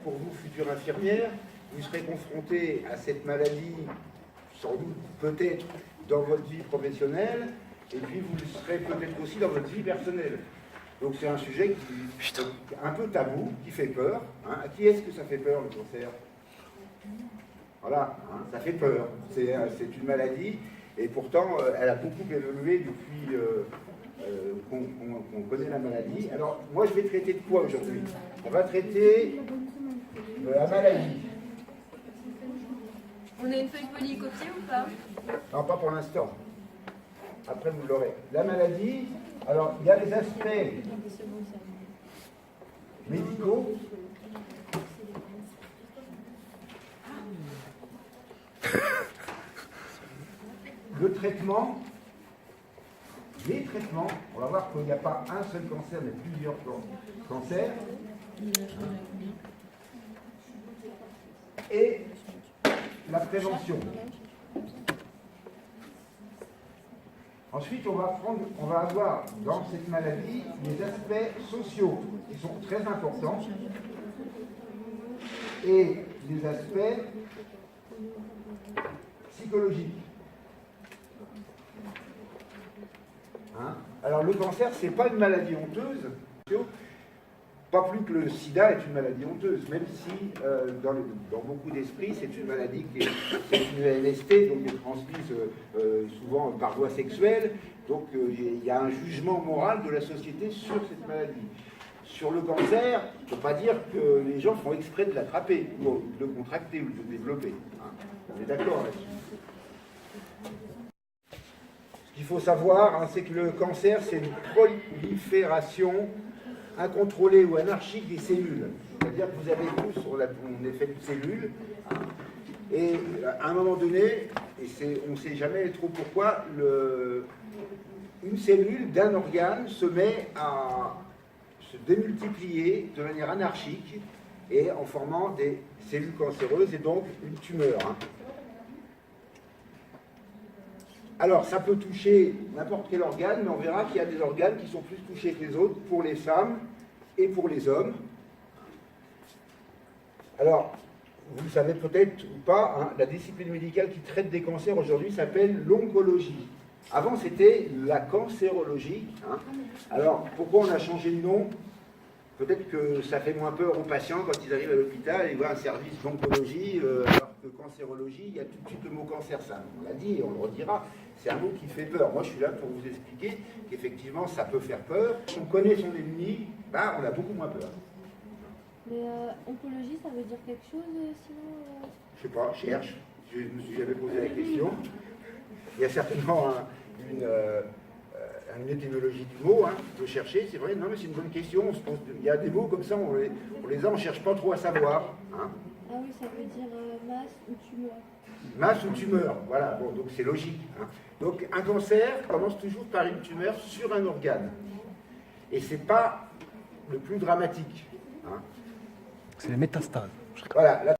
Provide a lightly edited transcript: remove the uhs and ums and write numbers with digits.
pour vous, futures infirmières, vous serez confrontés à cette maladie, sans doute, peut-être, dans votre vie professionnelle, et puis vous le serez peut-être aussi dans votre vie personnelle. Donc c'est un sujet qui est un peu tabou, qui fait peur. Hein. À qui est-ce que ça fait peur, le cancer? Voilà, hein, ça fait peur. C'est une maladie, et pourtant, elle a beaucoup évolué depuis qu'on connaît la maladie. Alors, moi, je vais traiter de quoi aujourd'hui? On va traiter de la maladie. On a une feuille polycopiée ou pas? Non, pas pour l'instant. Après, vous l'aurez. La maladie, alors, il y a les aspects médicaux. Le traitement, les traitements, on va voir qu'il n'y a pas un seul cancer, mais plusieurs cancers. Et la prévention. Ensuite, on va avoir dans cette maladie les aspects sociaux qui sont très importants et les aspects psychologiques. Hein? Alors le cancer, c'est pas une maladie honteuse, pas plus que le sida est une maladie honteuse, même si dans beaucoup d'esprits, c'est une maladie qui est une MST, donc qui est transmise souvent par voie sexuelle, donc il y a un jugement moral de la société sur cette maladie. Sur le cancer, il ne faut pas dire que les gens font exprès de l'attraper, ou de le contracter, ou de le développer. Hein. On est d'accord là-dessus. Ce qu'il faut savoir, hein, c'est que le cancer, c'est une prolifération incontrôlée ou anarchique des cellules. C'est-à-dire que vous avez tous, on est fait de cellules, et à un moment donné, et on ne sait jamais trop pourquoi, une cellule d'un organe se met à se démultiplier de manière anarchique et en formant des cellules cancéreuses et donc une tumeur. Hein. Alors, ça peut toucher n'importe quel organe, mais on verra qu'il y a des organes qui sont plus touchés que les autres pour les femmes et pour les hommes. Alors, vous le savez peut-être ou pas, hein, la discipline médicale qui traite des cancers aujourd'hui s'appelle l'oncologie. Avant, c'était la cancérologie. Hein. Alors, pourquoi on a changé de nom? Peut-être que ça fait moins peur aux patients quand ils arrivent à l'hôpital et ils voient un service d'oncologie, alors que cancérologie, il y a tout de suite le mot cancer. Ça, on l'a dit et on le redira, c'est un mot qui fait peur. Moi, je suis là pour vous expliquer qu'effectivement, ça peut faire peur. Si on connaît son ennemi, ben, on a beaucoup moins peur. Mais oncologie, ça veut dire quelque chose sinon Je sais pas, cherche. Je me suis jamais posé la question. Il y a certainement une étymologie du mot, hein, il faut chercher, c'est vrai, non mais c'est une bonne question, il y a des mots comme ça, on les a, on ne cherche pas trop à savoir. Hein. Ah oui, ça veut dire masse ou tumeur. Masse ou tumeur, voilà, bon, donc c'est logique. Hein. Donc un cancer commence toujours par une tumeur sur un organe. Et c'est pas le plus dramatique. Hein. C'est les métastases. Voilà.